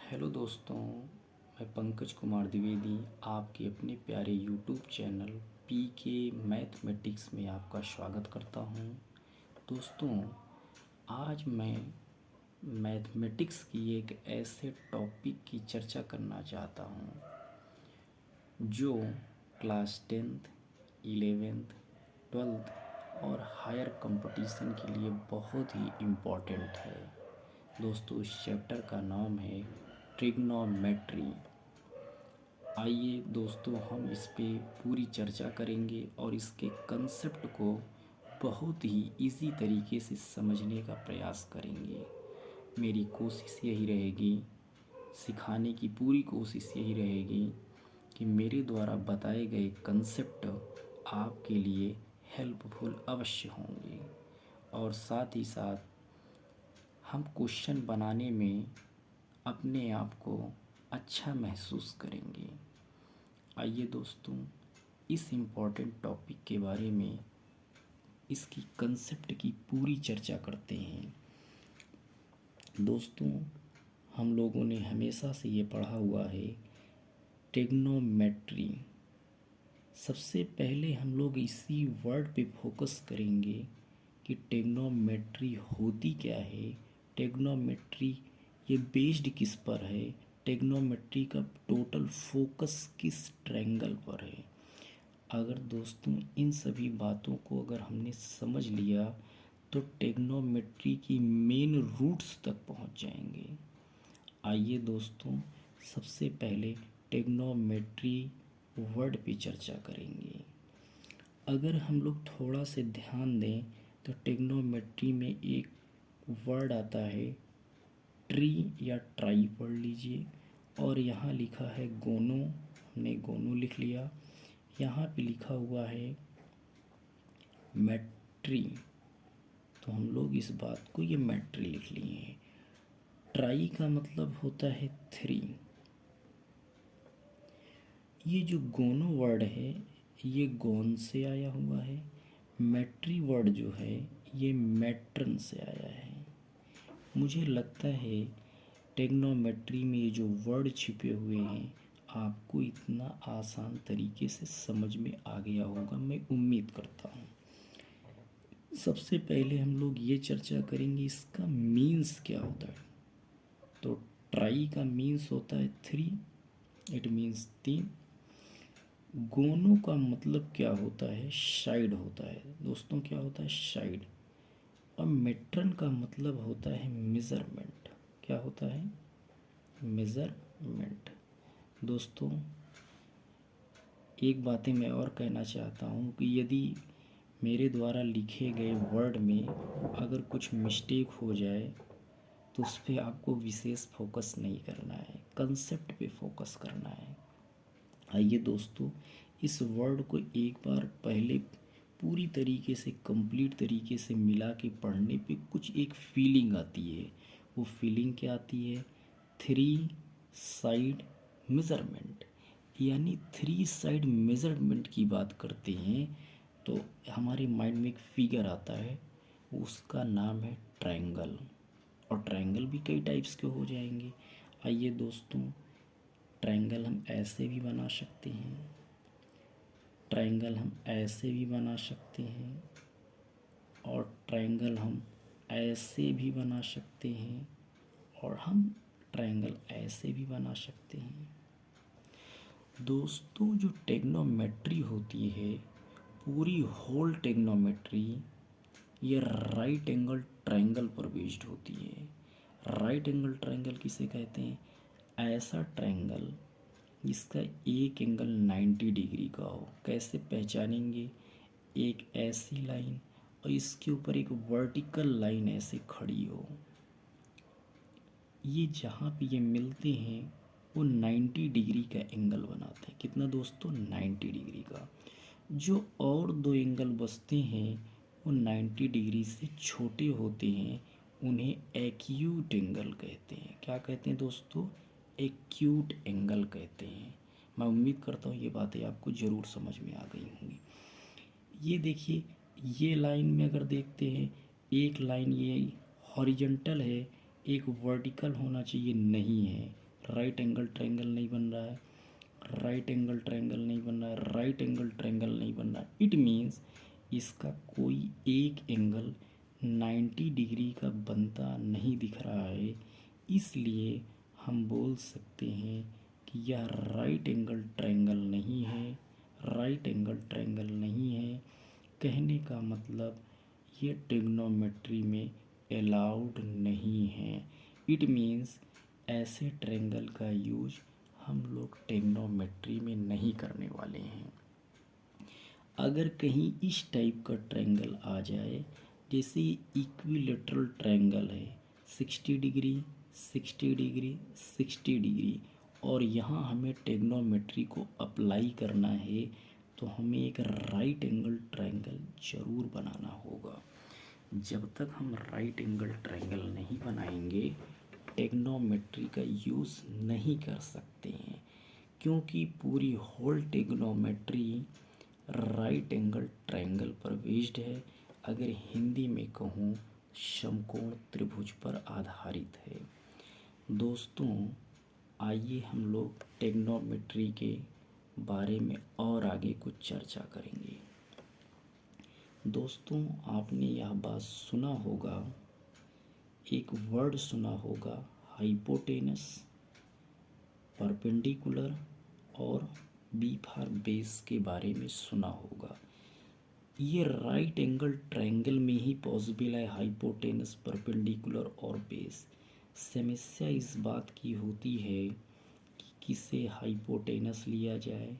Hello दोस्तों, मैं पंकज कुमार द्विवेदी आपके अपने प्यारे यूट्यूब चैनल पीके मैथमेटिक्स में आपका स्वागत करता हूं। दोस्तों, आज मैं मैथमेटिक्स की एक ऐसे टॉपिक की चर्चा करना चाहता हूं जो क्लास 10th, 11th, 12th और हायर कंपटीशन के लिए बहुत ही इम्पोर्टेंट है। दोस्तों, इस चैप्टर का नाम है ट्रिग्नोमेट्री। आइए दोस्तों, हम इस पे पूरी चर्चा करेंगे और इसके कंसेप्ट को बहुत ही इजी तरीके से समझने का प्रयास करेंगे। मेरी कोशिश यही रहेगी, सिखाने की पूरी कोशिश यही रहेगी कि मेरे द्वारा बताए गए कंसेप्ट आपके लिए हेल्पफुल अवश्य होंगे और साथ ही साथ हम क्वेश्चन बनाने में अपने आप को अच्छा महसूस करेंगे। आइए दोस्तों, इस इम्पोर्टेंट टॉपिक के बारे में, इसकी कंसेप्ट की पूरी चर्चा करते हैं। दोस्तों, हम लोगों ने हमेशा से ये पढ़ा हुआ है ट्रिग्नोमेट्री। सबसे पहले हम लोग इसी वर्ड पे फोकस करेंगे कि ट्रिग्नोमेट्री होती क्या है, ट्रिग्नोमेट्री ये बेस्ड किस पर है, ट्रिग्नोमेट्री का टोटल फोकस किस ट्रायंगल पर है। अगर दोस्तों इन सभी बातों को अगर हमने समझ लिया तो ट्रिग्नोमेट्री की मेन रूट्स तक पहुंच जाएंगे। आइए दोस्तों, सबसे पहले ट्रिग्नोमेट्री वर्ड पे चर्चा करेंगे। अगर हम लोग थोड़ा से ध्यान दें तो ट्रिग्नोमेट्री में एक वर्ड आता है ट्री या ट्राई, पढ़ लीजिए। और यहाँ लिखा है गोनो, हमने गोनो लिख लिया। यहाँ पे लिखा हुआ है मैट्री, तो हम लोग इस बात को ये मैट्री लिख लिए हैं। ट्राई का मतलब होता है 3। ये जो गोनो वर्ड है ये गोन से आया हुआ है। मैट्री वर्ड जो है ये मैट्रन से आया है। मुझे लगता है ट्रिग्नोमेट्री में ये जो वर्ड छिपे हुए हैं आपको इतना आसान तरीके से समझ में आ गया होगा, मैं उम्मीद करता हूँ। सबसे पहले हम लोग ये चर्चा करेंगे इसका मीन्स क्या होता है। तो ट्राई का मीन्स होता है 3, इट मीन्स 3। गोनो का मतलब क्या होता है, साइड होता है। दोस्तों, क्या होता है, साइड। और मेट्रन का मतलब होता है मेज़रमेंट। क्या होता है, मेज़रमेंट। दोस्तों, एक बातें मैं और कहना चाहता हूँ कि यदि मेरे द्वारा लिखे गए वर्ड में अगर कुछ मिस्टेक हो जाए तो उस पर आपको विशेष फोकस नहीं करना है, कंसेप्ट पे फोकस करना है। आइए दोस्तों, इस वर्ड को एक बार पहले पूरी तरीके से कंप्लीट तरीके से मिला के पढ़ने पे कुछ एक फीलिंग आती है। वो फीलिंग क्या आती है, 3 साइड मेज़रमेंट। यानी 3 साइड मेज़रमेंट की बात करते हैं तो हमारे माइंड में एक फिगर आता है, उसका नाम है ट्रायंगल। और ट्रायंगल भी कई टाइप्स के हो जाएंगे। आइए दोस्तों, ट्रायंगल हम ऐसे भी बना सकते हैं, ट्रायंगल हम ऐसे भी बना सकते हैं, और ट्रायंगल हम ऐसे भी बना सकते हैं, और हम ट्रायंगल ऐसे भी बना सकते हैं। दोस्तों, जो ट्रिग्नोमेट्री होती है, पूरी होल ट्रिग्नोमेट्री ये राइट एंगल ट्रायंगल पर बेस्ड होती है। राइट एंगल ट्रायंगल किसे कहते हैं, ऐसा ट्रायंगल जिसका एक एंगल 90 डिग्री का हो। कैसे पहचानेंगे, एक ऐसी लाइन और इसके ऊपर एक वर्टिकल लाइन ऐसे खड़ी हो, ये जहाँ पे ये मिलते हैं वो 90 डिग्री का एंगल बनाते हैं। कितना दोस्तों, 90 डिग्री का। जो और दो एंगल बचते हैं वो 90 डिग्री से छोटे होते हैं, उन्हें एक्यूट एंगल कहते हैं। क्या कहते हैं दोस्तों, एक्यूट एंगल कहते हैं। मैं उम्मीद करता हूँ ये बातें आपको ज़रूर समझ में आ गई होंगी। ये देखिए, ये लाइन में अगर देखते हैं, एक लाइन ये हॉरिजॉन्टल है, एक वर्टिकल होना चाहिए, नहीं है। राइट एंगल ट्रायंगल नहीं बन रहा है, राइट एंगल ट्रायंगल नहीं बन रहा है, राइट एंगल ट्रायंगल नहीं बन रहा है। इट मीन्स इसका कोई एक एंगल 90 डिग्री का बनता नहीं दिख रहा है। इसलिए हम बोल सकते हैं कि यह राइट एंगल ट्रायंगल नहीं है, राइट एंगल ट्रायंगल नहीं है। कहने का मतलब ये ट्रिग्नोमेट्री में अलाउड नहीं है। इट मीन्स ऐसे ट्रायंगल का यूज हम लोग ट्रिग्नोमेट्री में नहीं करने वाले हैं। अगर कहीं इस टाइप का ट्रायंगल आ जाए, जैसे इक्विलेटरल ट्रायंगल है, 60 डिग्री 60 डिग्री 60 डिग्री, और यहाँ हमें ट्रिग्नोमेट्री को अप्लाई करना है, तो हमें एक राइट एंगल ट्रायंगल ज़रूर बनाना होगा। जब तक हम राइट एंगल ट्रायंगल नहीं बनाएंगे, ट्रिग्नोमेट्री का यूज़ नहीं कर सकते हैं, क्योंकि पूरी whole trigonometry right angle triangle पर बेस्ड है। अगर हिंदी में कहूँ, समकोण त्रिभुज पर आधारित है। दोस्तों, आइए हम लोग ट्रिग्नोमेट्री के बारे में और आगे कुछ चर्चा करेंगे। दोस्तों, आपने यह बात सुना होगा, एक वर्ड सुना होगा, हाइपोटेनस, परपेंडिकुलर और बी फॉर बेस के बारे में सुना होगा। ये राइट एंगल ट्रायंगल में ही पॉसिबल है, हाइपोटेनस, परपेंडिकुलर और बेस। समस्या इस बात की होती है कि किसे हाइपोटेनस लिया जाए,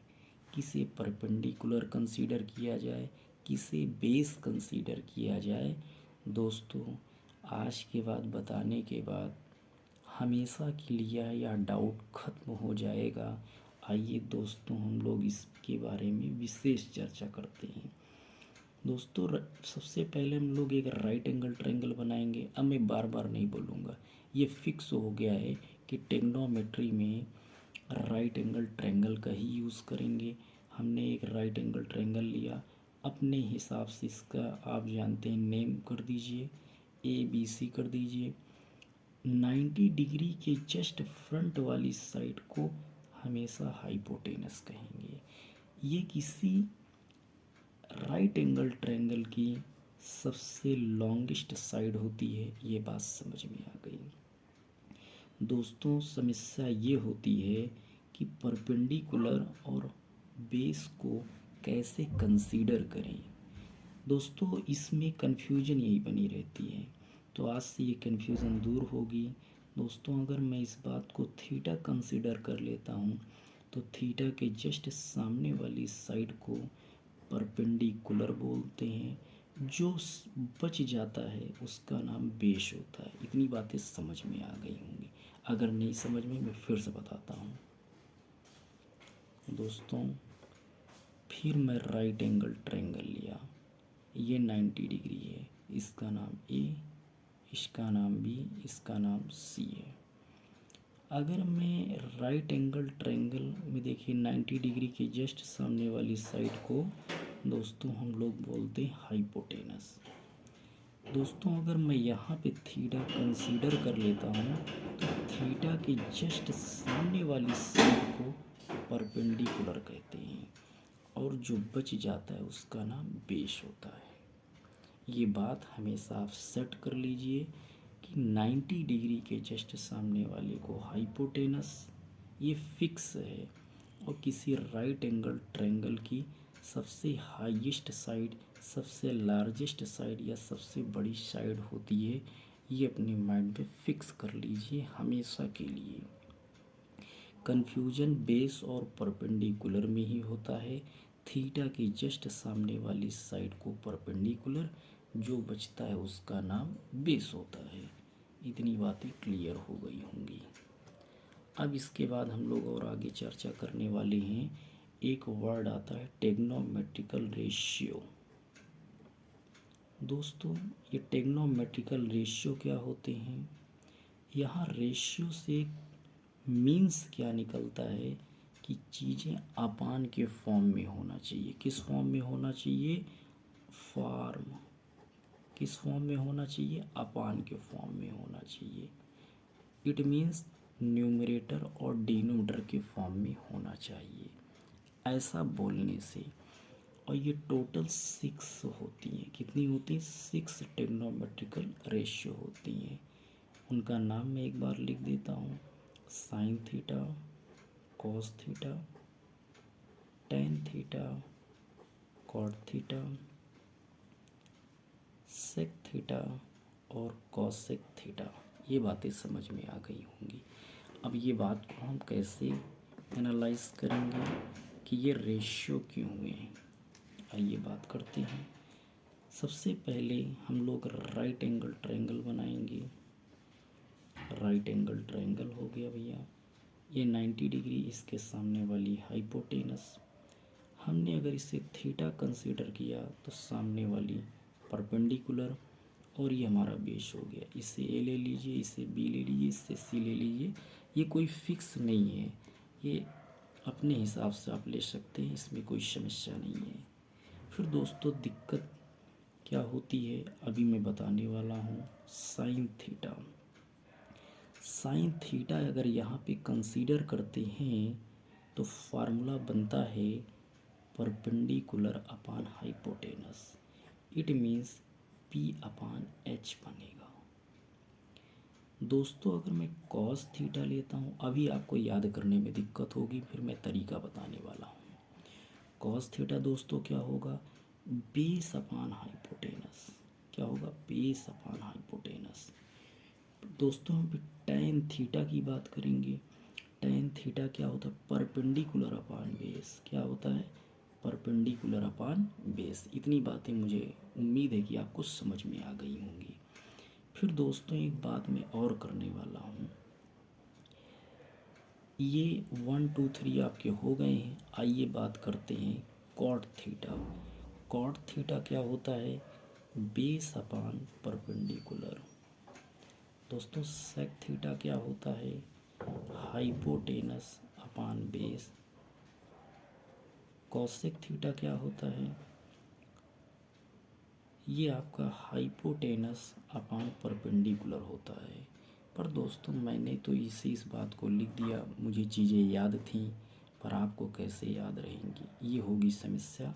किसे परपेंडिकुलर कंसीडर किया जाए, किसे बेस कंसीडर किया जाए। दोस्तों, आज के बाद बताने के बाद हमेशा के लिए यह डाउट खत्म हो जाएगा। आइए दोस्तों, हम लोग इसके बारे में विशेष चर्चा करते हैं। दोस्तों, सबसे पहले हम लोग एक राइट एंगल ट्रायंगल बनाएंगे। अब मैं बार बार नहीं बोलूँगा, ये फिक्स हो गया है कि ट्रिग्नोमेट्री में राइट एंगल ट्रायंगल का ही यूज़ करेंगे। हमने एक राइट एंगल ट्रायंगल लिया, अपने हिसाब से इसका आप जानते हैं नेम कर दीजिए, ABC कर दीजिए। 90 डिग्री के जस्ट फ्रंट वाली साइड को हमेशा हाइपोटेनस कहेंगे। ये किसी राइट एंगल ट्रायंगल की सबसे लॉन्गेस्ट साइड होती है। ये बात समझ में आ गई। दोस्तों, समस्या ये होती है कि परपेंडिकुलर और बेस को कैसे कंसीडर करें। दोस्तों, इसमें कन्फ्यूजन यही बनी रहती है, तो आज से ये कन्फ्यूज़न दूर होगी। दोस्तों, अगर मैं इस बात को थीटा कंसीडर कर लेता हूँ, तो थीटा के जस्ट सामने वाली साइड को परपेंडिकुलर बोलते हैं। जो बच जाता है उसका नाम बेस होता है। इतनी बातें समझ में आ गई होंगी। अगर नहीं समझ में, मैं फिर से बताता हूँ। दोस्तों, फिर मैं राइट एंगल ट्रायंगल लिया, ये 90 डिग्री है, इसका नाम A, इसका नाम B, इसका नाम C है। अगर मैं राइट एंगल ट्रायंगल में देखिए 90 डिग्री के जस्ट सामने वाली साइड को दोस्तों हम लोग बोलते हैं हाइपोटेनस। दोस्तों, अगर मैं यहाँ पे थीटा कंसीडर कर लेता हूँ, तो थीटा के जस्ट सामने वाली साइड को परपेंडिकुलर कहते हैं, और जो बच जाता है उसका नाम बेस होता है। ये बात हमेशा आप सेट कर लीजिए कि 90 डिग्री के जस्ट सामने वाले को हाइपोटेनस, ये फिक्स है। और किसी राइट एंगल ट्रायंगल की सबसे हाईएस्ट साइड, सबसे लार्जेस्ट साइड या सबसे बड़ी साइड होती है। ये अपने माइंड में फिक्स कर लीजिए हमेशा के लिए। कन्फ्यूजन बेस और परपेंडिकुलर में ही होता है। थीटा के जस्ट सामने वाली साइड को परपेंडिकुलर, जो बचता है उसका नाम बेस होता है। इतनी बातें क्लियर हो गई होंगी। अब इसके बाद हम लोग और आगे चर्चा करने वाले हैं। एक वर्ड आता है ट्रिग्नोमेट्रिकल रेशियो। दोस्तों, ये ट्रिग्नोमेट्रिकल रेशियो क्या होते हैं? यहाँ रेशियो से मीन्स क्या निकलता है कि चीज़ें अपान के फॉर्म में होना चाहिए। किस फॉर्म में होना चाहिए? फॉर्म। किस फॉर्म में होना चाहिए? अपान के फॉर्म में होना चाहिए। इट मीन्स न्यूमरेटर और डिनोमिनेटर के फॉर्म में होना चाहिए। ऐसा बोलने से, और ये टोटल 6 होती हैं। कितनी होती हैं? 6 ट्रिग्नोमेट्रिकल रेशियो होती हैं। उनका नाम मैं एक बार लिख देता हूँ। Sine theta, cos theta, tan theta, cot theta, sec theta और कॉसेक थीटा। ये बातें समझ में आ गई होंगी। अब ये बात को हम कैसे एनालाइज करेंगे कि ये रेशियो क्यों हुए हैं, आइए बात करते हैं। सबसे पहले हम लोग राइट एंगल ट्रायंगल बनाएंगे। राइट एंगल ट्रायंगल हो गया भैया, ये 90 डिग्री, इसके सामने वाली हाइपोटेनस। हमने अगर इसे थीटा कंसीडर किया तो सामने वाली परपेंडिकुलर, और ये हमारा बेस हो गया। इसे ए ले लीजिए, इसे बी ले लीजिए, इससे सी ले लीजिए। ये कोई फिक्स नहीं है, ये अपने हिसाब से आप ले सकते हैं, इसमें कोई समस्या नहीं है। फिर दोस्तों दिक्कत क्या होती है अभी मैं बताने वाला हूँ। साइन थीटा, साइन थीटा अगर यहाँ पे कंसीडर करते हैं तो फार्मूला बनता है perpendicular upon hypotenuse. It means P upon H बनेगा। दोस्तों अगर मैं कॉस थीटा लेता हूँ, अभी आपको याद करने में दिक्कत होगी, फिर मैं तरीका बताने वाला हूँ। कॉस थीटा दोस्तों क्या होगा? Base upon hypotenuse. क्या होगा? Base upon hypotenuse. दोस्तों हम टेन थीटा की बात करेंगे। टेन थीटा क्या होता है? परपेंडिकुलर अपान बेस। क्या होता है? परपेंडिकुलर अपान बेस। इतनी बातें मुझे उम्मीद है कि आपको समझ में आ गई होंगी। फिर दोस्तों एक बात मैं और करने वाला हूँ। ये 1 2 3 आपके हो गए हैं। आइए बात करते हैं कॉट थीटा। कॉट थीटा क्या होता है? Base upon perpendicular. दोस्तों सेक थीटा क्या होता है? हाइपोटेनस अपान बेस। कॉसेक थीटा क्या होता है? ये आपका हाइपोटेनस अपान परपेंडिकुलर होता है। पर दोस्तों मैंने तो इस बात को लिख दिया, मुझे चीज़ें याद थीं, पर आपको कैसे याद रहेंगी, ये होगी समस्या।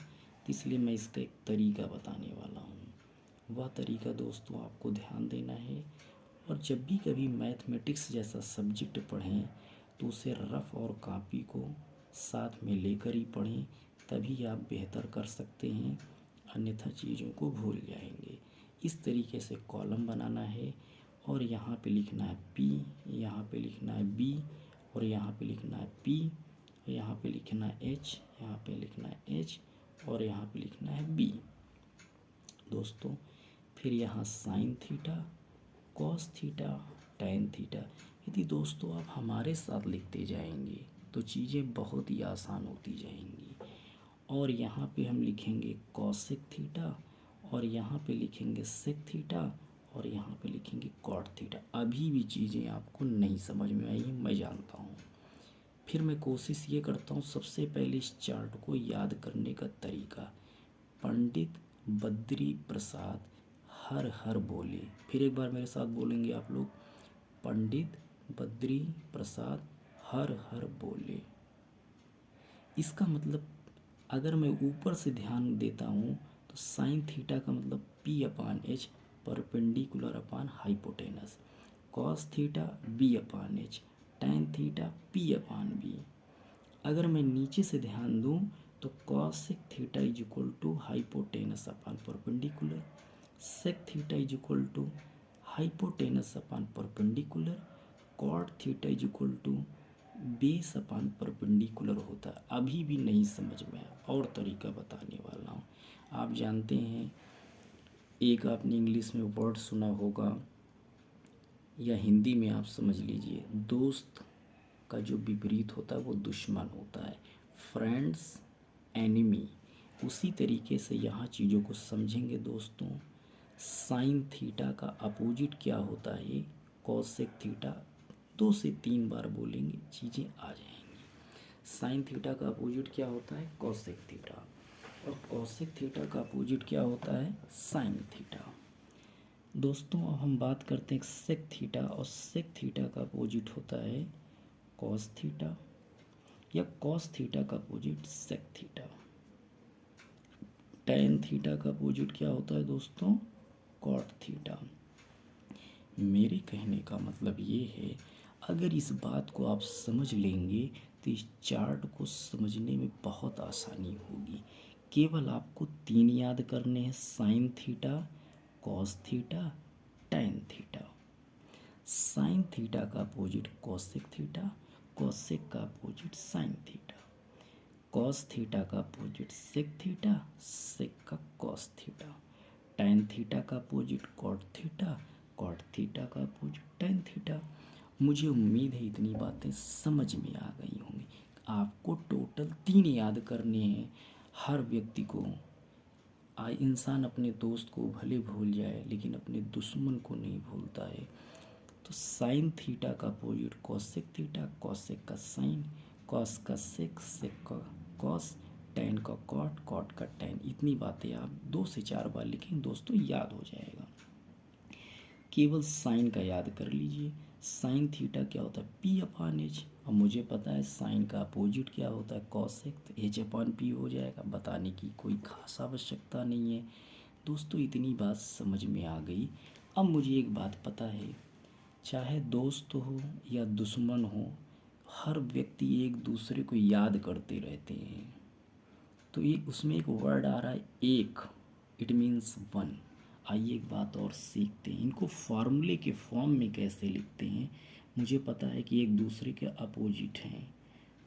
इसलिए मैं इसका एक तरीका बताने वाला हूँ। वह तरीका दोस्तों आपको ध्यान देना है, और जब भी कभी मैथमेटिक्स जैसा सब्जेक्ट पढ़ें तो उसे रफ़ और कॉपी को साथ में लेकर ही पढ़ें, तभी आप बेहतर कर सकते हैं, अन्यथा चीज़ों को भूल जाएंगे। इस तरीके से कॉलम बनाना है, और यहाँ पे लिखना है P, यहाँ पे लिखना है B, और यहाँ पे लिखना है P, यहाँ पे लिखना है H, यहाँ पे लिखना है H, और यहाँ पे लिखना है B। दोस्तों फिर यहाँ sign theta, cos theta, tan theta. यदि दोस्तों आप हमारे साथ लिखते जाएंगे तो चीज़ें बहुत ही आसान होती जाएंगी। और यहाँ पे हम लिखेंगे कॉसेक थीटा, और यहाँ पे लिखेंगे सेक थीटा, और यहाँ पे लिखेंगे कॉट थीटा। अभी भी चीज़ें आपको नहीं समझ में आई, मैं जानता हूँ। फिर मैं कोशिश ये करता हूँ सबसे पहले इस चार्ट को याद करने का तरीका। पंडित बद्री प्रसाद हर हर बोले। फिर एक बार मेरे साथ बोलेंगे आप लोग। पंडित बद्री प्रसाद हर हर बोले। इसका मतलब अगर मैं ऊपर से ध्यान देता हूँ तो साइन थीटा का मतलब P upon H, perpendicular upon hypotenuse. Cos theta B upon H, tan theta P upon B. अगर मैं नीचे से ध्यान दूँ तो cosec theta is equal to hypotenuse upon perpendicular, sec theta is equal to hypotenuse upon perpendicular, cot theta is equal to base upon perpendicular होता है। अभी भी नहीं समझ में आया, और तरीका बताने वाला हूँ। आप जानते हैं, एक आपने इंग्लिश में वर्ड सुना होगा, या हिंदी में आप समझ लीजिए, दोस्त का जो विपरीत होता है वो दुश्मन होता है, फ्रेंड्स एनिमी। उसी तरीके से यहाँ चीज़ों को समझेंगे दोस्तों। साइन थीटा का अपोजिट क्या होता है? Cosec theta. 2 से 3 बार बोलेंगे चीज़ें आ जाएंगी। साइन थीटा का अपोजिट क्या होता है? Cosec theta. और कॉसेक थीटा का अपोजिट क्या होता है? Sine theta. दोस्तों अब हम बात करते हैं सेक थीटा, और सेक थीटा का अपोजिट होता है कॉस थीटा, या कॉस थीटा का opposite sec theta. Tan theta का अपोजिट क्या होता है दोस्तों? Cot theta. मेरे कहने का मतलब ये है, अगर इस बात को आप समझ लेंगे तो इस चार्ट को समझने में बहुत आसानी होगी। केवल आपको तीन याद करने हैं: sine theta, cos theta, tan theta. Sine theta का अपोजिट कॉसेक थीटा, कॉसेक का opposite sine theta, cos theta का अपोजिट सेक थीटा, सेक का कॉस थीटा, टेन थीटा का opposite cot theta, cot theta का अपोजिट टेन थीटा। मुझे उम्मीद है इतनी बातें समझ में आ गई होंगी। आपको टोटल तीन याद करने हैं। हर व्यक्ति को, इंसान अपने दोस्त को भले भूल जाए लेकिन अपने दुश्मन को नहीं भूलता है। तो साइन थीटा का अपोजिट कॉसेक थीटा, कॉसेक का साइन, कॉस का सेक, सेक का कॉस, टेन का कॉट, कॉट का टेन। इतनी बातें आप 2 से 4 बार लिखें दोस्तों, याद हो जाएगा। केवल साइन का याद कर लीजिए। साइन थीटा क्या होता है? पी अपान एच। और मुझे पता है साइन का अपोजिट क्या होता है? कॉसेक, तो एच अपान पी हो जाएगा। बताने की कोई खास आवश्यकता नहीं है दोस्तों, इतनी बात समझ में आ गई। अब मुझे एक बात पता है, चाहे दोस्त हो या दुश्मन हो, हर व्यक्ति एक दूसरे को याद करते रहते हैं। तो ये उसमें एक वर्ड आ रहा है एक, इट मीन्स वन। आइए एक बात और सीखते हैं, इनको फार्मूले के फॉर्म में कैसे लिखते हैं। मुझे पता है कि एक दूसरे के अपोजिट हैं।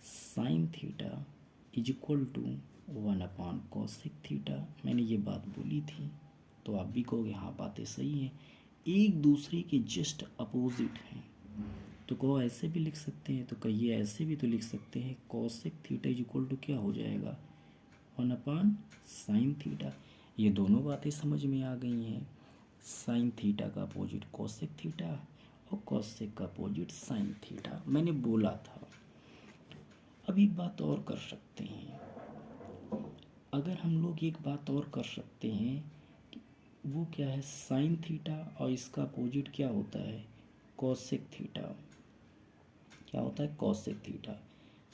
Sine theta is equal to 1 upon cosec theta. मैंने ये बात बोली थी, तो आप भी कहोगे हाँ बातें सही हैं। एक दूसरे के जस्ट अपोजिट हैं, तो कहो ऐसे भी लिख सकते हैं, तो कहिए ऐसे भी तो लिख सकते हैं। Cosec theta is equal to क्या हो जाएगा? 1 अपान साइन थीटा। ये दोनों बातें समझ में आ गई हैं। साइन थीटा का अपोजिट कॉसेक थीटा, और कॉसेक का अपोजिट साइन थीटा, मैंने बोला था। अब एक बात और कर सकते हैं, अगर हम लोग एक बात और कर सकते हैं कि वो क्या है? साइन थीटा और इसका अपोजिट क्या होता है? Cosec theta. क्या होता है? कॉसेक थीटा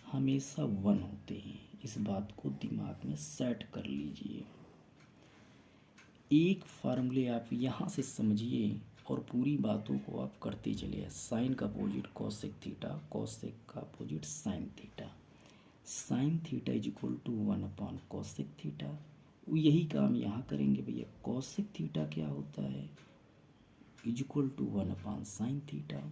हमेशा 1 होते हैं। इस बात को दिमाग में सेट कर लीजिए। एक फार्मूले आप यहाँ से समझिए और पूरी बातों को आप करते चलिए। साइन का अपोजिट कॉसेक थीटा, कॉसेक का opposite sine theta. Sine theta is equal to 1 upon cosec theta. यही काम यहाँ करेंगे भैया। कॉसेक थीटा क्या होता है? Is equal to 1 upon sine theta.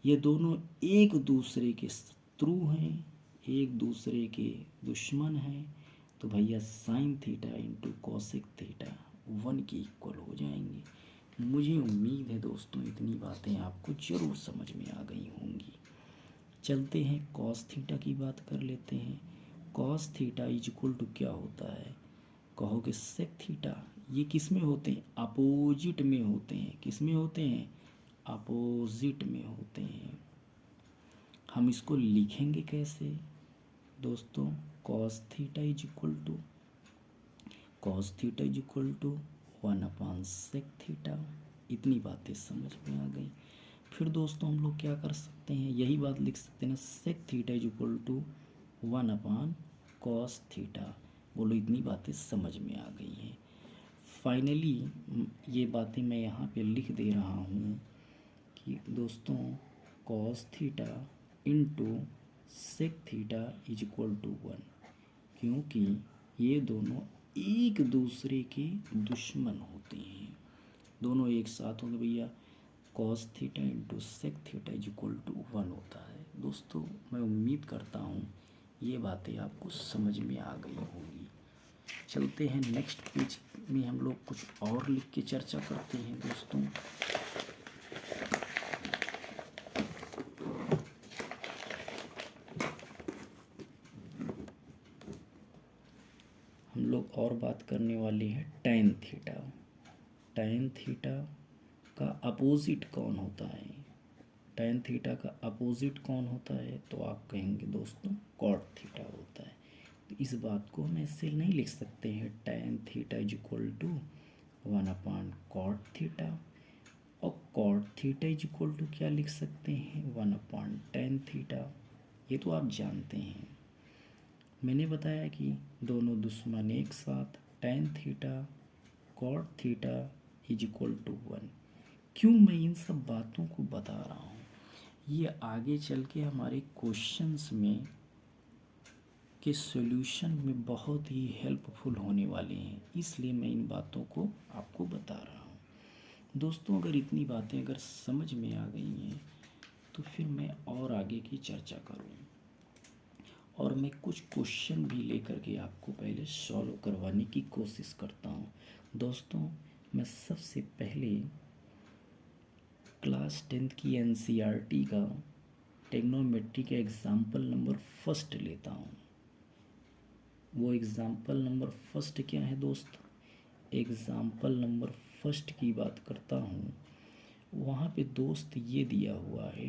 ये दोनों एक दूसरे के शत्रु हैं, एक दूसरे के दुश्मन हैं, तो भैया sine theta into cosec theta 1 के इक्वल हो जाएंगे। मुझे उम्मीद है दोस्तों इतनी बातें आपको ज़रूर समझ में आ गई होंगी। चलते हैं कॉस थीटा की बात कर लेते हैं। Cos theta is equal to क्या होता है? कहोगे सेक थीटा। ये किस में होते हैं? अपोजिट में होते हैं। किस में होते हैं? अपोजिट में होते हैं। हम इसको लिखेंगे कैसे दोस्तों? Cos theta is equal to, cos theta is equal to 1 upon sec theta. इतनी बातें समझ में आ गई। फिर दोस्तों हम लोग क्या कर सकते हैं? यही बात लिख सकते हैं ना, sec theta is equal to 1 upon cos theta. बोलो इतनी बातें समझ में आ गई हैं। फाइनली ये बातें मैं यहाँ पे लिख दे रहा हूँ कि दोस्तों cos theta into sec theta is equal to 1, क्योंकि ये दोनों एक दूसरे के दुश्मन होते हैं। दोनों एक साथ होंगे भैया। Cos theta into sec theta is equal to 1 होता है। दोस्तों मैं उम्मीद करता हूँ ये बातें आपको समझ में आ गई होंगी। चलते हैं नेक्स्ट पेज में, हम लोग कुछ और लिख के चर्चा करते हैं दोस्तों। हम लोग और बात करने वाले हैं टेन थीटा। टेन थीटा का अपोजिट कौन होता है? टेन थीटा का अपोजिट कौन होता है? तो आप कहेंगे दोस्तों कॉट थीटा होता है। तो इस बात को हम ऐसे नहीं लिख सकते हैं tan theta is equal to 1/cot theta, और cot theta is equal to क्या लिख सकते हैं, 1/tan थीटा। ये तो आप जानते हैं, मैंने बताया कि दोनों दुश्मन एक साथ, tan theta cot theta is equal to 1। क्यों मैं इन सब बातों को बता रहा हूँ, ये आगे चल के हमारे क्वेश्चंस में के सॉल्यूशन में बहुत ही हेल्पफुल होने वाले हैं, इसलिए मैं इन बातों को आपको बता रहा हूँ। दोस्तों, अगर इतनी बातें अगर समझ में आ गई हैं तो फिर मैं और आगे की चर्चा करूँ, और मैं कुछ क्वेश्चन भी लेकर के आपको पहले सॉल्व करवाने की कोशिश करता हूँ। दोस्तों, मैं सबसे पहले क्लास 10th की एनसीईआरटी का ट्रिग्नोमेट्री का एग्जाम्पल नंबर फर्स्ट लेता हूँ। वो एग्ज़ाम्पल नंबर फर्स्ट क्या है दोस्त, एग्ज़ाम्पल नंबर फर्स्ट की बात करता हूँ। वहाँ पे दोस्त ये दिया हुआ है,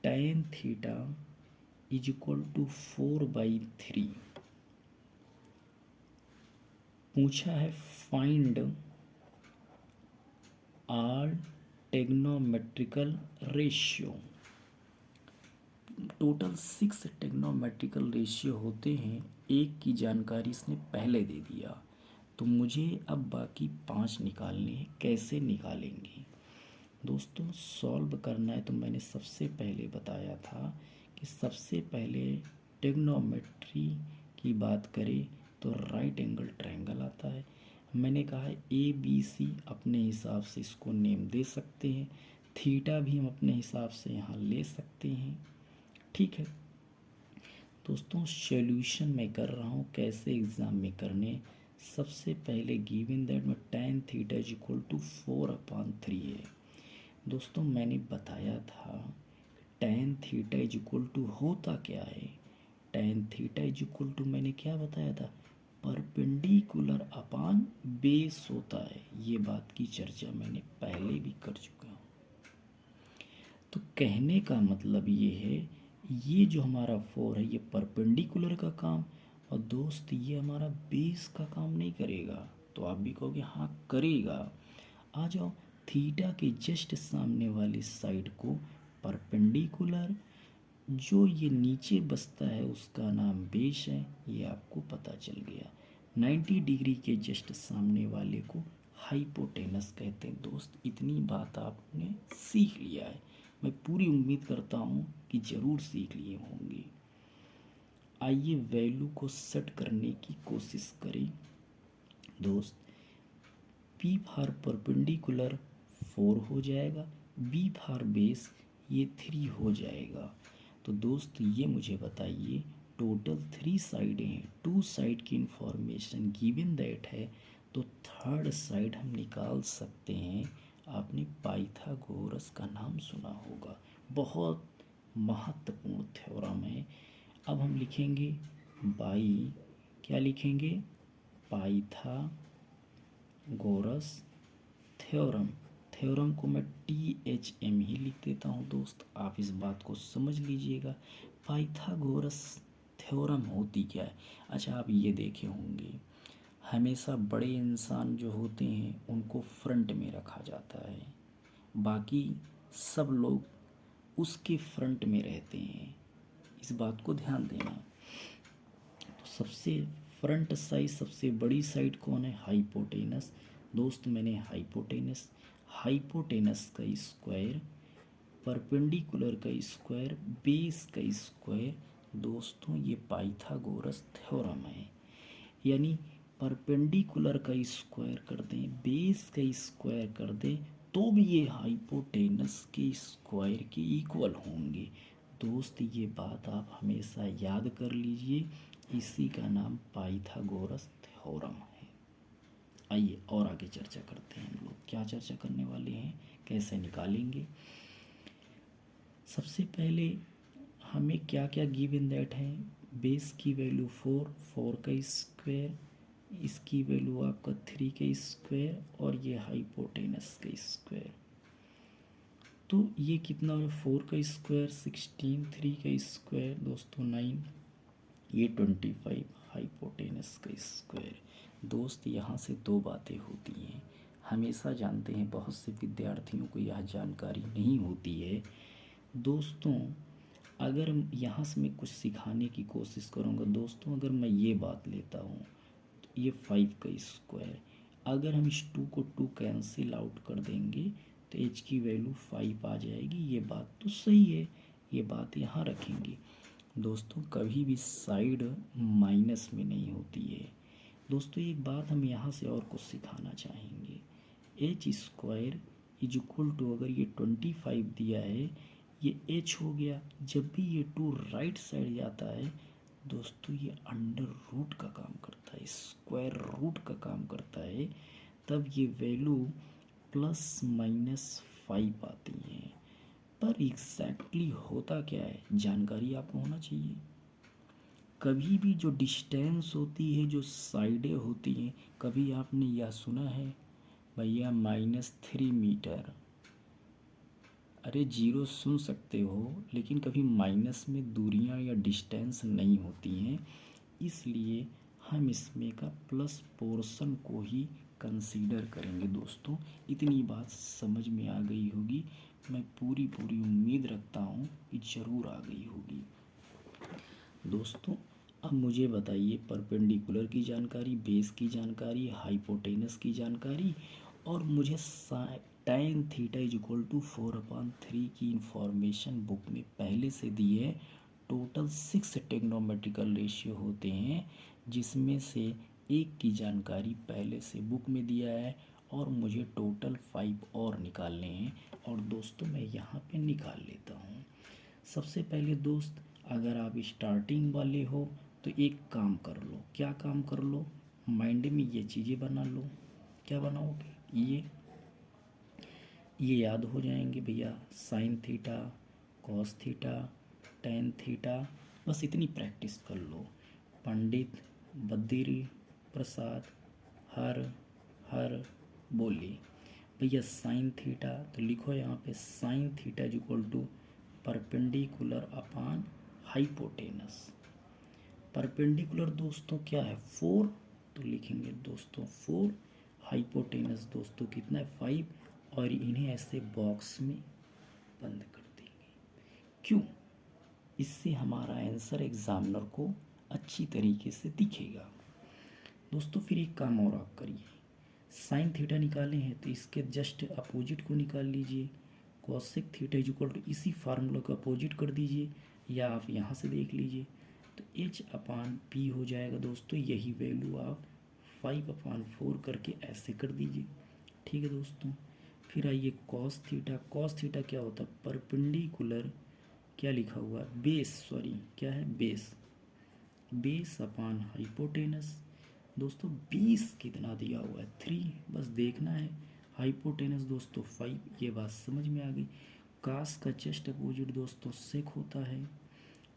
tan theta is equal to 4/3। पूछा है find all trigonometrical ratio. Total 6 trigonometrical ratio होते हैं, एक की जानकारी इसने पहले दे दिया, तो मुझे अब बाकी 5 निकालने हैं। कैसे निकालेंगे दोस्तों, सॉल्व करना है तो मैंने सबसे पहले बताया था कि सबसे पहले ट्रिग्नोमेट्री की बात करें तो राइट एंगल ट्रायंगल आता है। मैंने कहा है ABC अपने हिसाब से इसको नेम दे सकते हैं, थीटा भी हम अपने हिसाब से यहाँ ले सकते हैं, ठीक है। दोस्तों, सॉल्यूशन मैं कर रहा हूँ कैसे एग्ज़ाम में करने। सबसे पहले गिवन दैट में tan theta is equal to 4/3 है। दोस्तों, मैंने बताया था tan theta is equal to होता क्या है, tan theta is equal to मैंने क्या बताया था, परपेंडिकुलर अपान बेस होता है। ये बात की चर्चा मैंने पहले भी कर चुका हूँ। तो कहने का मतलब ये है, ये जो हमारा 4 है ये परपेंडिकुलर का काम, और दोस्त ये हमारा बेस का काम नहीं करेगा। तो आप भी कहोगे हाँ करेगा। आ जाओ, थीटा के जस्ट सामने वाली साइड को परपेंडिकुलर, जो ये नीचे बसता है उसका नाम बेस है, ये आपको पता चल गया। 90 डिग्री के जस्ट सामने वाले को हाइपोटेनस कहते हैं। दोस्त, इतनी बात आपने सीख लिया है, मैं पूरी उम्मीद करता हूँ कि ज़रूर सीख लिए होंगे। आइए वैल्यू को सेट करने की कोशिश करें। दोस्त, P फॉर परपेंडिकुलर 4 हो जाएगा, B फॉर बेस ये 3 हो जाएगा। तो दोस्त, ये मुझे बताइए टोटल 3 साइडें हैं, 2 साइड की इंफॉर्मेशन गिवन दैट है, तो थर्ड साइड हम निकाल सकते हैं। आपने पाइथागोरस का नाम सुना होगा, बहुत महत्वपूर्ण थ्योरम है। अब हम लिखेंगे बाई, क्या लिखेंगे, पाइथागोरस थ्योरम। थ्योरम को मैं THM ही लिख देता हूँ। दोस्त, आप इस बात को समझ लीजिएगा, पाइथागोरस थ्योरम होती क्या है। अच्छा, आप ये देखे होंगे हमेशा बड़े इंसान जो होते हैं उनको फ्रंट में रखा जाता है, बाकी सब लोग उसके फ्रंट में रहते हैं। इस बात को ध्यान देना। तो सबसे फ्रंट साइड, सबसे बड़ी साइड कौन है, हाइपोटेनस। दोस्त, मैंने हाइपोटेनस का स्क्वायर, परपेंडिकुलर का स्क्वायर, बेस का स्क्वायर। दोस्तों, ये पाइथागोरस थ्योरम है। यानी परपेंडिकुलर का स्क्वायर कर दें, बेस का स्क्वायर कर दें, तो भी ये हाइपोटेनस के स्क्वायर के इक्वल होंगे। दोस्त, ये बात आप हमेशा याद कर लीजिए, इसी का नाम पाइथागोरस थ्योरम है। आइए और आगे चर्चा करते हैं। हम लोग क्या चर्चा करने वाले हैं, कैसे निकालेंगे। सबसे पहले हमें क्या क्या गिवन दैट है, बेस की वैल्यू 4 का स्क्वायर, इसकी वैल्यू आपका 3 का स्क्वायर, और ये हाइपोटेनस का स्क्वायर। तो ये कितना है, 4 का स्क्वायर 16, 3 का स्क्वायर दोस्तों 9, ये 25 हाइपोटेनस का स्क्वायर। दोस्त, यहाँ से दो बातें होती हैं, हमेशा जानते हैं बहुत से विद्यार्थियों को यह जानकारी नहीं होती है। दोस्तों, अगर यहाँ से मैं कुछ सिखाने की कोशिश करूँगा दोस्तों, अगर मैं ये बात लेता हूँ तो ये 5 का स्क्वायर, अगर हम इस 2 को 2 कैंसिल आउट कर देंगे तो h की वैल्यू 5 आ जाएगी। ये बात तो सही है, ये बात यहाँ रखेंगे। दोस्तों, कभी भी साइड माइनस में नहीं होती है। दोस्तों, एक बात हम यहाँ से और कुछ सिखाना चाहेंगे। H square is equal to, अगर ये 25 दिया है, ये एच हो गया। जब भी ये 2 राइट साइड जाता है दोस्तों, ये अंडर रूट का काम करता है, स्क्वायर रूट का काम करता है। तब ये वैल्यू ±5 आती है। पर एग्जैक्टली होता क्या है, जानकारी आपको होना चाहिए। कभी भी जो डिस्टेंस होती है, जो साइडें होती हैं, कभी आपने यह सुना है भैया -3 मीटर? अरे 0 सुन सकते हो, लेकिन कभी माइनस में दूरियां या डिस्टेंस नहीं होती हैं। इसलिए हम इसमें का प्लस पोर्शन को ही कंसीडर करेंगे। दोस्तों, इतनी बात समझ में आ गई होगी, मैं पूरी उम्मीद रखता हूँ कि ज़रूर आ गई होगी। दोस्तों, अब मुझे बताइए परपेंडिकुलर की जानकारी, बेस की जानकारी, हाइपोटेनस की जानकारी, और मुझे tan theta is equal to 4/3 की इंफॉर्मेशन बुक में पहले से दी है। टोटल 6 टेक्नोमेट्रिकल रेशियो होते हैं, जिसमें से एक की जानकारी पहले से बुक में दिया है, और मुझे टोटल 5 और निकालने हैं। और दोस्तों, मैं यहाँ पे निकाल लेता हूँ। सबसे पहले दोस्त, अगर आप स्टार्टिंग वाले हो तो एक काम कर लो। क्या काम कर लो? माइंड में ये चीज़ें बना लो। क्या बनाओगे? ये याद हो जाएंगे भैया, sign theta, cos theta, tan theta. बस इतनी प्रैक्टिस कर लो। पंडित बद्री प्रसाद हर हर बोले भैया साइन थीटा, तो लिखो यहाँ पे sine theta is equal to perpendicular upon hypotenuse. Perpendicular दोस्तों क्या है? 4, तो लिखेंगे दोस्तों 4। हाइपोटेनस दोस्तों कितना है? 5। और इन्हें ऐसे बॉक्स में बंद कर देंगे। क्यों? इससे हमारा आंसर एग्जामिनर को अच्छी तरीके से दिखेगा। दोस्तों, फिर एक काम और आप करिए, साइन थीटा निकाले हैं तो इसके जस्ट अपोजिट को निकाल लीजिए। Cosec theta is equal to इसी फार्मूला को अपोजिट कर दीजिए, या आप यहाँ से देख लीजिए। तो h/p हो जाएगा दोस्तों। यही वैल्यू आप 5/4 करके ऐसे कर दीजिए। ठीक है दोस्तों। फिर आइए कॉस थीटा। कॉस थीटा क्या होता है? परपेंडिकुलर, क्या लिखा हुआ है? बेस, सॉरी क्या है? Base upon hypotenuse. दोस्तों, बेस कितना दिया हुआ है? 3, बस देखना है। हाइपोटेनस दोस्तों 5, ये बात समझ में आ गई। कास का जस्ट अपोजिट दोस्तों सेक होता है,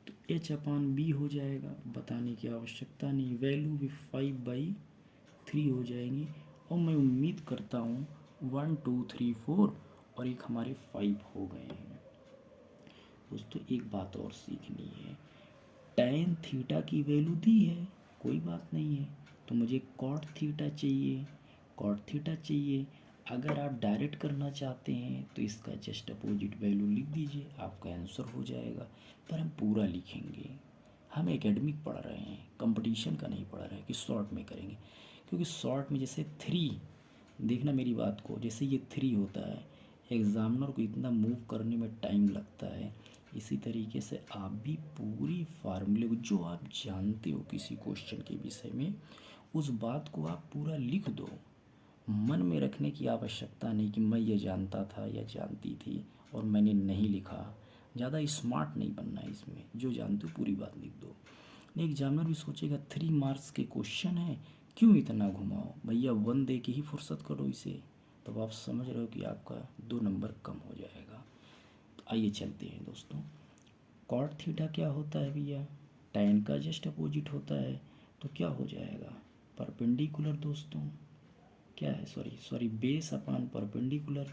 तो h/b हो जाएगा, बताने की आवश्यकता नहीं। वैल्यू भी 5/3 हो जाएंगी। और मैं उम्मीद करता हूँ 1 2 3 4 और एक हमारे 5 हो गए हैं। दोस्तों, एक बात और सीखनी है। tan थीटा की वैल्यू दी है, कोई बात नहीं है, तो मुझे cot थीटा चाहिए, cot थीटा चाहिए। अगर आप डायरेक्ट करना चाहते हैं तो इसका जस्ट अपोजिट वैल्यू लिख दीजिए, आपका आंसर हो जाएगा। पर हम पूरा लिखेंगे। हम एकेडमिक पढ़ रहे हैं, कंपटीशन का नहीं पढ़ रहे हैं कि शॉर्ट में करेंगे। क्योंकि शॉर्ट में जैसे 3, देखना मेरी बात को, जैसे ये 3 होता है, एग्ज़ामिनर को इतना मूव करने में टाइम लगता है। इसी तरीके से आप भी पूरी फार्मूले को, जो आप जानते हो किसी क्वेश्चन के विषय में, उस बात को आप पूरा लिख दो। मन में रखने की आवश्यकता नहीं कि मैं ये जानता था या जानती थी और मैंने नहीं लिखा। ज़्यादा स्मार्ट नहीं बनना है इसमें, जो जानते हो पूरी बात लिख दो। नहीं, एग्जामिनर भी सोचेगा 3 मार्क्स के क्वेश्चन है, क्यों इतना घुमाओ भैया, 1 दे के ही फुर्सत करो इसे। तब आप समझ रहे हो कि आपका 2 नंबर कम हो जाएगा। तो आइए चलते हैं दोस्तों। कॉट थीटा क्या होता है भैया? tan का जस्ट अपोजिट होता है, तो क्या हो जाएगा? परपेंडिकुलर दोस्तों, क्या है? Sorry base upon perpendicular.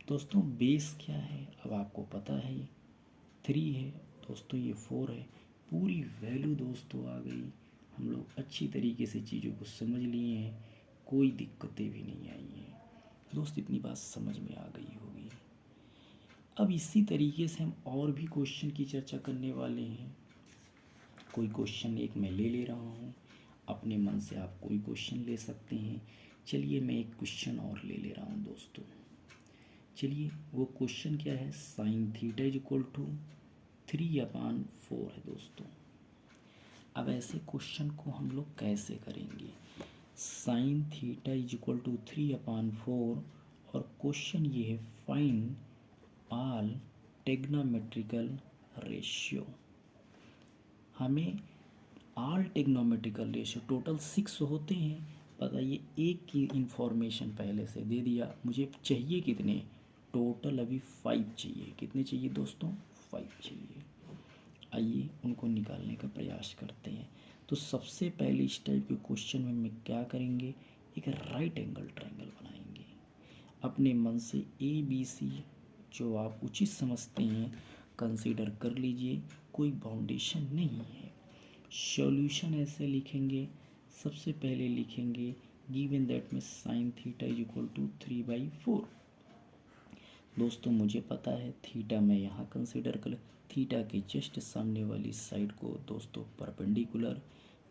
दोस्तों, बेस क्या है? अब आपको पता है, ये 3 है दोस्तों, ये 4 है। पूरी वैल्यू दोस्तों आ गई। हम लोग अच्छी तरीके से चीज़ों को समझ लिए हैं, कोई दिक्कतें भी नहीं आई हैं। दोस्त इतनी बात समझ में आ गई होगी। अब इसी तरीके से हम और भी क्वेश्चन की चर्चा करने वाले हैं। कोई क्वेश्चन एक मैं ले रहा हूँ, अपने मन से आप कोई क्वेश्चन ले सकते हैं। चलिए मैं एक क्वेश्चन और ले रहा हूँ दोस्तों। चलिए वो क्वेश्चन क्या है, sine theta is equal to 3/4 है दोस्तों। अब ऐसे क्वेश्चन को हम लोग कैसे करेंगे, sine theta is equal to 3/4 और क्वेश्चन ये है फाइंड ऑल टेग्नोमेट्रिकल रेशियो। हमें ऑल टेग्नोमेट्रिकल रेशियो टोटल 6 होते हैं। बताइए, एक की इंफॉर्मेशन पहले से दे दिया, मुझे चाहिए कितने, टोटल अभी 5 चाहिए। कितने चाहिए दोस्तों, 5 चाहिए। आइए उनको निकालने का प्रयास करते हैं। तो सबसे पहले इस टाइप के क्वेश्चन में हम क्या करेंगे, एक राइट एंगल ट्रायंगल बनाएंगे। अपने मन से ए बी सी जो आप उचित समझते हैं कंसीडर कर लीजिए, कोई बाउंडेशन नहीं है। सॉल्यूशन ऐसे लिखेंगे, सबसे पहले लिखेंगे गिवन दैट में sine theta is equal to 3/4। दोस्तों मुझे पता है थीटा मैं यहाँ कंसीडर कर, थीटा के जस्ट सामने वाली साइड को दोस्तों परपेंडिकुलर,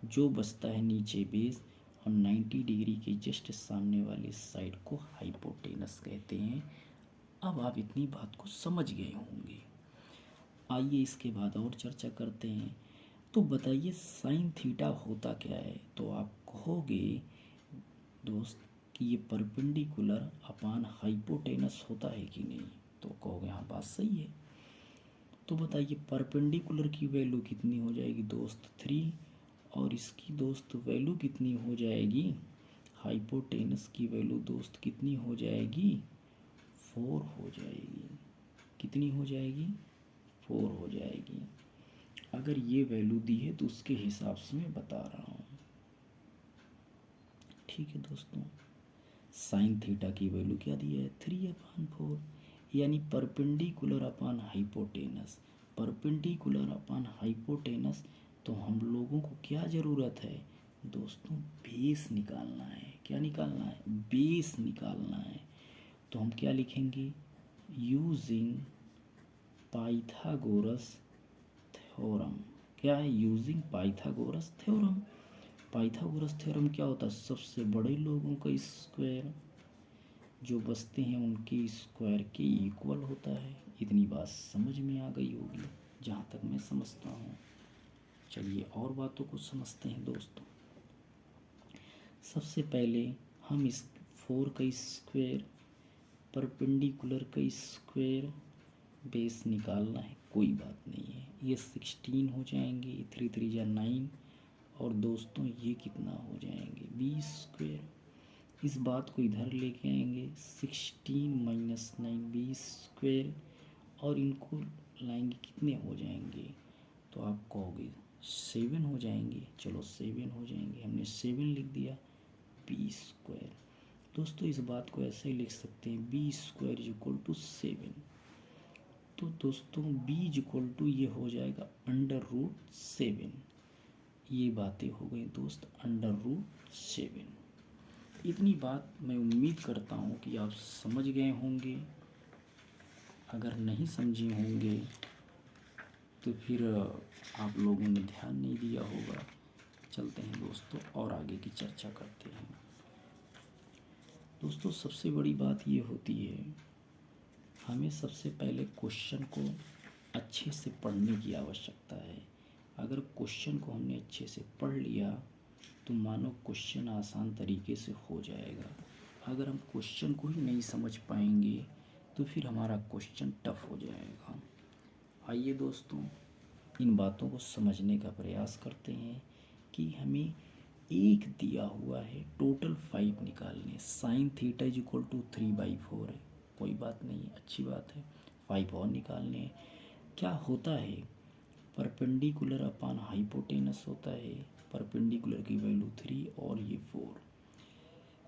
जो बचता है नीचे बेस, और 90 डिग्री के जस्ट सामने वाली साइड को हाइपोटेनस कहते हैं। अब आप इतनी बात को समझ गए होंगे। आइए इसके बाद और चर्चा करते हैं। तो बताइए साइन थीटा होता क्या है, तो आप कहोगे दोस्त कि ये परपेंडिकुलर अपान हाइपोटेनस होता है कि नहीं, तो कहोगे हाँ बात सही है। तो बताइए परपेंडिकुलर की वैल्यू कितनी हो जाएगी दोस्त 3, और इसकी दोस्त वैल्यू कितनी हो जाएगी, हाइपोटेनस की वैल्यू दोस्त कितनी हो जाएगी, 4 हो जाएगी। कितनी हो जाएगी, 4 हो जाएगी। अगर ये वैल्यू दी है तो उसके हिसाब से मैं बता रहा हूँ। ठीक है दोस्तों, साइन थीटा की वैल्यू क्या दी है, 3/4, यानी perpendicular upon hypotenuse. Perpendicular upon hypotenuse, तो हम लोगों को क्या ज़रूरत है दोस्तों, बेस निकालना है। क्या निकालना है, बेस निकालना है। तो हम क्या लिखेंगे, यूजिंग पाइथागोरस थ्योरम। क्या है, using Pythagoras theorem. Pythagoras theorem क्या होता है, सबसे बड़े लोगों का स्क्वायर जो बचते हैं उनके स्क्वायर के इक्वल होता है। इतनी बात समझ में आ गई होगी जहाँ तक मैं समझता हूँ। चलिए और बातों को समझते हैं दोस्तों। सबसे पहले हम इस 4 का स्क्वायर, परपेंडिकुलर का स्क्वायर, बेस निकालना है, कोई बात नहीं है। ये 16 हो जाएंगे, 3 3 या 9, और दोस्तों ये कितना हो जाएंगे, 20 स्क्वायर। इस बात को इधर लेके आएंगे, 16 माइनस 9 20 स्क्वायर, और इनको लाएंगे कितने हो जाएंगे, तो आप कहोगे 7 हो जाएंगे। चलो 7 हो जाएंगे, हमने 7 लिख दिया, 20 स्क्वायर। दोस्तों इस बात को ऐसे ही लिख सकते हैं, B square is equal to 7। तो दोस्तों बी इज इक्वल टू ये हो जाएगा √7। ये बातें हो गई दोस्त √7। इतनी बात मैं उम्मीद करता हूँ कि आप समझ गए होंगे। अगर नहीं समझे होंगे तो फिर आप लोगों ने ध्यान नहीं दिया होगा। चलते हैं दोस्तों और आगे की चर्चा करते हैं। दोस्तों सबसे बड़ी बात ये होती है, हमें सबसे पहले क्वेश्चन को अच्छे से पढ़ने की आवश्यकता है। अगर क्वेश्चन को हमने अच्छे से पढ़ लिया तो मानो क्वेश्चन आसान तरीके से हो जाएगा। अगर हम क्वेश्चन को ही नहीं समझ पाएंगे तो फिर हमारा क्वेश्चन टफ हो जाएगा। आइए दोस्तों इन बातों को समझने का प्रयास करते हैं कि हमें एक दिया हुआ है, टोटल 5 निकालने, sine theta is equal to 3/4 है, कोई बात नहीं, अच्छी बात है। 5 और निकालने हैं। क्या होता है, परपेंडिकुलर अपान हाइपोटेनस होता है, परपेंडिकुलर की वैल्यू 3 और ये 4।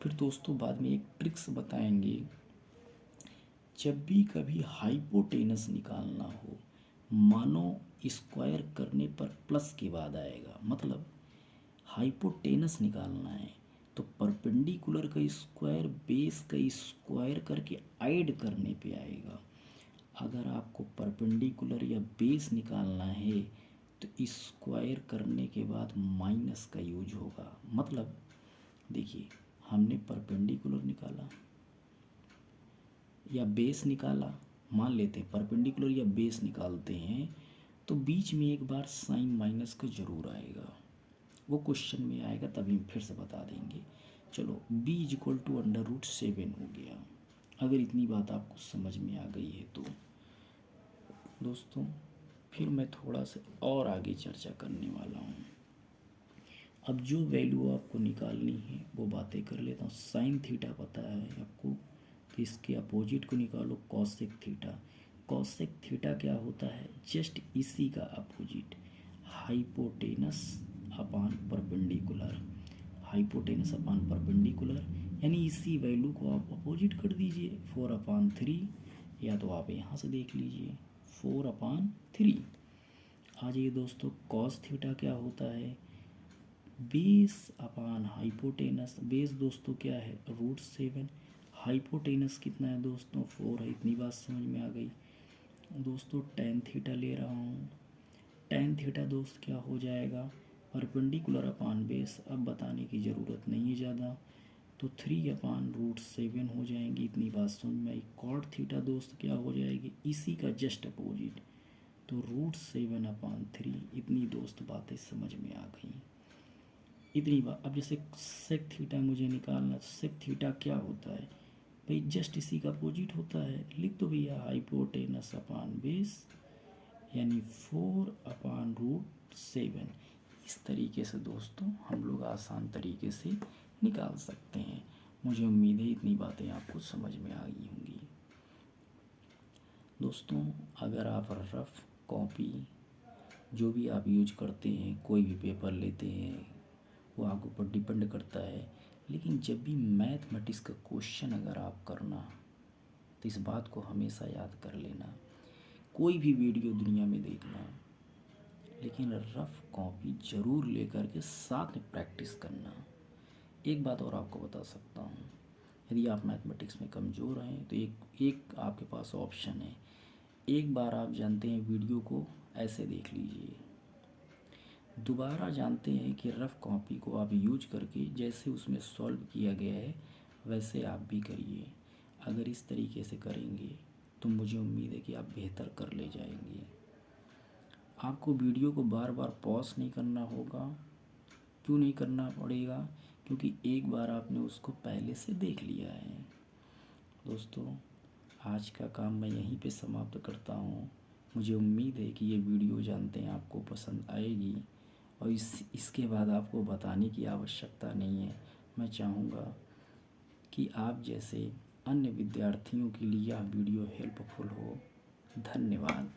फिर दोस्तों बाद में एक ट्रिक्स बताएंगे, जब भी कभी हाइपोटेनस निकालना हो, मानो स्क्वायर करने पर प्लस के बाद आएगा, मतलब हाइपोटेनस निकालना है तो परपेंडिकुलर का स्क्वायर बेस का स्क्वायर करके ऐड करने पे आएगा। अगर आपको परपेंडिकुलर या बेस निकालना है तो स्क्वायर करने के बाद माइनस का यूज होगा। मतलब देखिए, हमने परपेंडिकुलर निकाला या बेस निकाला, मान लेते हैं परपेंडिकुलर या बेस निकालते हैं तो बीच में एक बार साइन माइनस का जरूर आएगा। वो क्वेश्चन में आएगा, तभी फिर से बता देंगे। चलो b =√7 हो गया। अगर इतनी बात आपको समझ में आ गई है तो दोस्तों फिर मैं थोड़ा सा और आगे चर्चा करने वाला हूँ। अब जो वैल्यू आपको निकालनी है वो बातें कर लेता हूँ। साइन थीटा पता है आपको, तो इसके अपोजिट को निकालो, कॉसेक थीटा। कॉसेक थीटा क्या होता है? जस्ट इसी का opposite, hypotenuse upon perpendicular. Hypotenuse upon perpendicular यानी इसी वैल्यू को आप अपोजिट कर दीजिए, 4/3, या तो आप यहाँ से देख लीजिए 4/3। आ जाइए दोस्तों, कॉस थीटा क्या होता है? Base upon hypotenuse. बेस दोस्तों क्या है? √7। हाइपोटेनस कितना है दोस्तों? 4 है। इतनी बात समझ में आ गई दोस्तों। टेन थीटा ले रहा हूँ। टेन थीटा दोस्त क्या हो जाएगा? परपेंडिकुलर अपान बेस। अब बताने की ज़रूरत नहीं है ज़्यादा, तो 3/√7 हो जाएंगी। इतनी बात समझ में आई। कॉट थीटा दोस्त क्या हो जाएगी? इसी का जस्ट अपोजिट, तो √7/3। इतनी दोस्त बातें समझ में आ गई। इतनी बात। अब जैसे सेक थीटा मुझे निकालना, सेक थीटा क्या होता है भाई? जस्ट इसी का अपोजिट होता है। लिख दो भैया, हाइपोटेनस अपान बेस यानी 4/√7। इस तरीके से दोस्तों हम लोग आसान तरीके से निकाल सकते हैं। मुझे उम्मीद है इतनी बातें आपको समझ में आ गई होंगी। दोस्तों अगर आप रफ़ कॉपी जो भी आप यूज करते हैं, कोई भी पेपर लेते हैं, वो आपके ऊपर डिपेंड करता है, लेकिन जब भी मैथमेटिक्स का क्वेश्चन अगर आप करना तो इस बात को हमेशा याद कर लेना। कोई भी वीडियो दुनिया में देखना, लेकिन रफ़ कॉपी ज़रूर लेकर के साथ में प्रैक्टिस करना। एक बात और आपको बता सकता हूँ, यदि आप मैथमेटिक्स में कमज़ोर हैं तो एक आपके पास ऑप्शन है। एक बार आप जानते हैं वीडियो को ऐसे देख लीजिए, दोबारा जानते हैं कि रफ़ कॉपी को आप यूज करके जैसे उसमें सॉल्व किया गया है वैसे आप भी करिए। अगर इस तरीके से करेंगे तो मुझे उम्मीद है कि आप बेहतर कर ले जाएंगे। आपको वीडियो को बार बार पॉज नहीं करना होगा। क्यों नहीं करना पड़ेगा? क्योंकि एक बार आपने उसको पहले से देख लिया है। दोस्तों आज का काम मैं यहीं पे समाप्त करता हूँ। मुझे उम्मीद है कि ये वीडियो जानते हैं आपको पसंद आएगी, और इसके बाद आपको बताने की आवश्यकता नहीं है। मैं चाहूँगा कि आप जैसे अन्य विद्यार्थियों के लिए यह वीडियो हेल्पफुल हो। धन्यवाद।